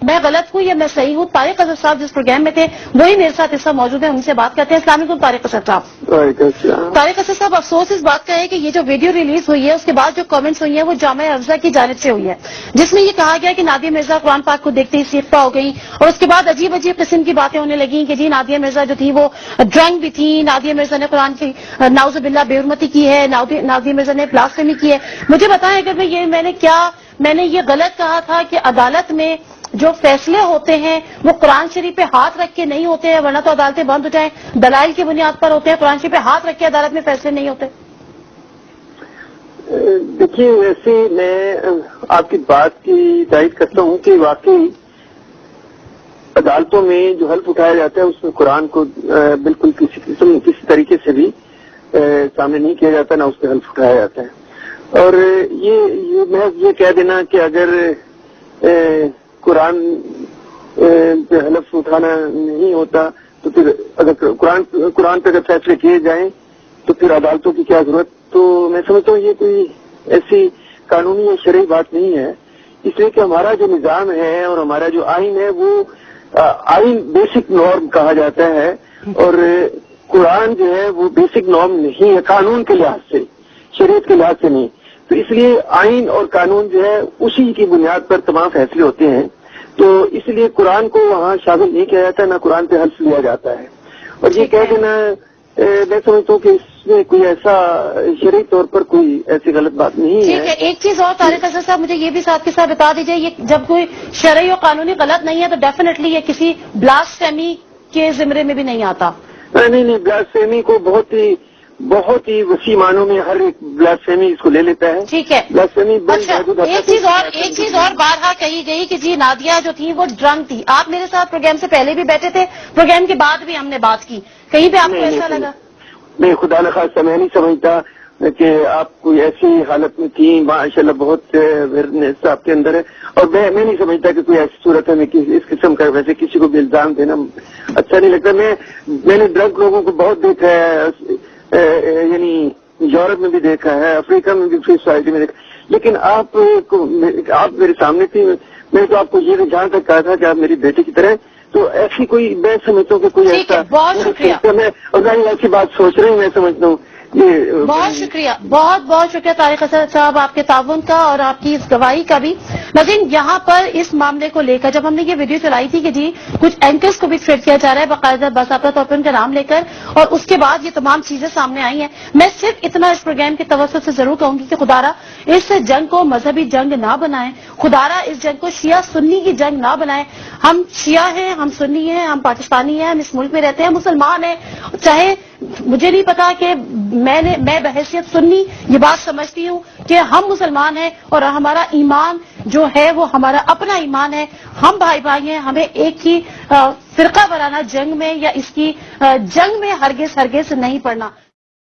میں غلط ہوں یا میں صحیح ہوں؟ طارق اسد صاحب جس پروگرام میں تھے وہی میرے ساتھ اس وقت موجود ہیں، ان سے بات کرتے ہیں۔ السلام علیکم طارق اسد صاحب۔ طارق اسد صاحب، افسوس اس بات کا ہے کہ یہ جو ویڈیو ریلیز ہوئی ہے اس کے بعد جو کامنٹس ہوئی ہیں وہ جامعہ افضہ کی جانب سے ہوئی ہے، جس میں یہ کہا گیا کہ نادیہ مرزا قرآن پاک کو دیکھتے ہی سیختہ ہو گئی، اور اس کے بعد عجیب عجیب قسم کی باتیں ہونے لگیں کہ جی نادیہ مرزا جو تھی وہ ڈرنک بھی تھی، نادیہ مرزا نے قرآن کی نعوذ باللہ بے حرمتی کی ہے، نادیہ مرزا نے بلاسفیمی کی ہے۔ مجھے بتائیں اگر میں نے یہ غلط کہا تھا کہ عدالت میں جو فیصلے ہوتے ہیں وہ قرآن شریف پہ ہاتھ رکھ کے نہیں ہوتے ہیں، ورنہ تو عدالتیں بند ہو جائیں، دلائل کی بنیاد پر ہوتے ہیں، قرآن شریف پہ ہاتھ رکھ کے عدالت میں فیصلے نہیں ہوتے؟ دیکھیے، ویسے میں آپ کی بات کی تائید کرتا ہوں کہ واقعی عدالتوں میں جو حلف اٹھایا جاتا ہے اس میں قرآن کو بالکل کسی طریقے سے بھی سامنے نہیں کیا جاتا، نہ اس پہ حلف اٹھایا جاتا ہے۔ اور یہ محض یہ کہہ دینا کہ اگر قرآن پہ حلف اٹھانا نہیں ہوتا تو پھر اگر قرآن پہ اگر فیصلے کیے جائیں تو پھر عدالتوں کی کیا ضرورت؟ تو میں سمجھتا ہوں یہ کوئی ایسی قانونی یا شرعی بات نہیں ہے، اس لیے کہ ہمارا جو نظام ہے اور ہمارا جو آئین ہے وہ آئین بیسک نارم کہا جاتا ہے، اور قرآن جو ہے وہ بیسک نارم نہیں ہے قانون کے لحاظ سے، شریعت کے لحاظ سے نہیں۔ تو اس لیے آئین اور قانون جو ہے اسی کی بنیاد پر تمام فیصلے ہوتے ہیں، تو اس لیے قرآن کو وہاں شامل نہیں کیا جاتا، نہ قرآن پہ حلف لیا جاتا ہے۔ اور یہ کہہ دینا میں سمجھتا ہوں کہ اس میں کوئی ایسا شرعی طور پر کوئی ایسی غلط بات نہیں ہے۔ ٹھیک ہے، ایک چیز اور طارق اسد صاحب مجھے یہ بھی ساتھ کے ساتھ بتا دیجیے، یہ جب کوئی شرعی اور قانونی غلط نہیں ہے تو ڈیفینیٹلی یہ کسی بلاسفیمی کے زمرے میں بھی نہیں آتا؟ نہیں، بلاسفیمی کو بہت ہی وسیع معنوں میں ہر ایک بلاسفیمی اس کو لے لیتا ہے۔ ٹھیک ہے، بلاسفیمی اچھا ایک چیز اور بارہا کہی گئی کہ جی نادیہ جو تھی وہ ڈرنک تھی۔ آپ میرے ساتھ پروگرام سے پہلے بھی بیٹھے تھے، پروگرام کے بعد بھی ہم نے بات کی، کہیں پہ آپ کو ایسا لگا؟ نہیں، خدا نخواستہ میں نہیں سمجھتا کہ آپ کوئی ایسی حالت میں تھیں، ماشاء اللہ بہت اویئرنیس آپ کے اندر ہے، اور میں نہیں سمجھتا کہ کوئی ایسی صورت ہے میں اس قسم کا ویسے کسی کو بھی الزام دینا اچھا نہیں لگتا۔ میں نے ڈرنک لوگوں کو بہت دیکھا ہے، یعنی یورپ میں بھی دیکھا ہے، افریقہ میں بھی، فری سوسائٹی میں دیکھا، لیکن آپ میرے سامنے تھی، میں نے تو آپ کو یہ جہاں تک کہا تھا کہ آپ میری بیٹی کی طرح، تو ایسی کوئی میں سمجھتا ہوں کہ کوئی ایسا بہت شکریہ، اور میں ایسی بات سوچ رہی ہوں، میں سمجھتا ہوں بہت شکریہ، بہت شکریہ طارق اسد صاحب آپ کے تعاون کا اور آپ کی اس گواہی کا بھی۔ لیکن یہاں پر اس معاملے کو لے کر جب ہم نے یہ ویڈیو چلائی تھی کہ جی کچھ اینکرز کو بھی تھریٹ کیا جا رہا ہے باقاعدہ باضابطہ طور پر ان کا نام لے کر، اور اس کے بعد یہ تمام چیزیں سامنے آئی ہیں، میں صرف اتنا اس پروگرام کے توسط سے ضرور کہوں گی کہ خدارا اس جنگ کو مذہبی جنگ نہ بنائیں، خدارا اس جنگ کو شیعہ سنی کی جنگ نہ بنائیں۔ ہم شیعہ ہیں، ہم سنی ہیں، ہم پاکستانی ہیں، ہم اس ملک میں رہتے ہیں، مسلمان ہیں، چاہے مجھے نہیں پتا کہ میں بحیثیت سنی یہ بات سمجھتی ہوں کہ ہم مسلمان ہیں اور ہمارا ایمان جو ہے وہ ہمارا اپنا ایمان ہے، ہم بھائی ہیں، ہمیں ایک ہی فرقہ وارانہ جنگ میں یا اس کی جنگ میں ہرگز نہیں پڑنا۔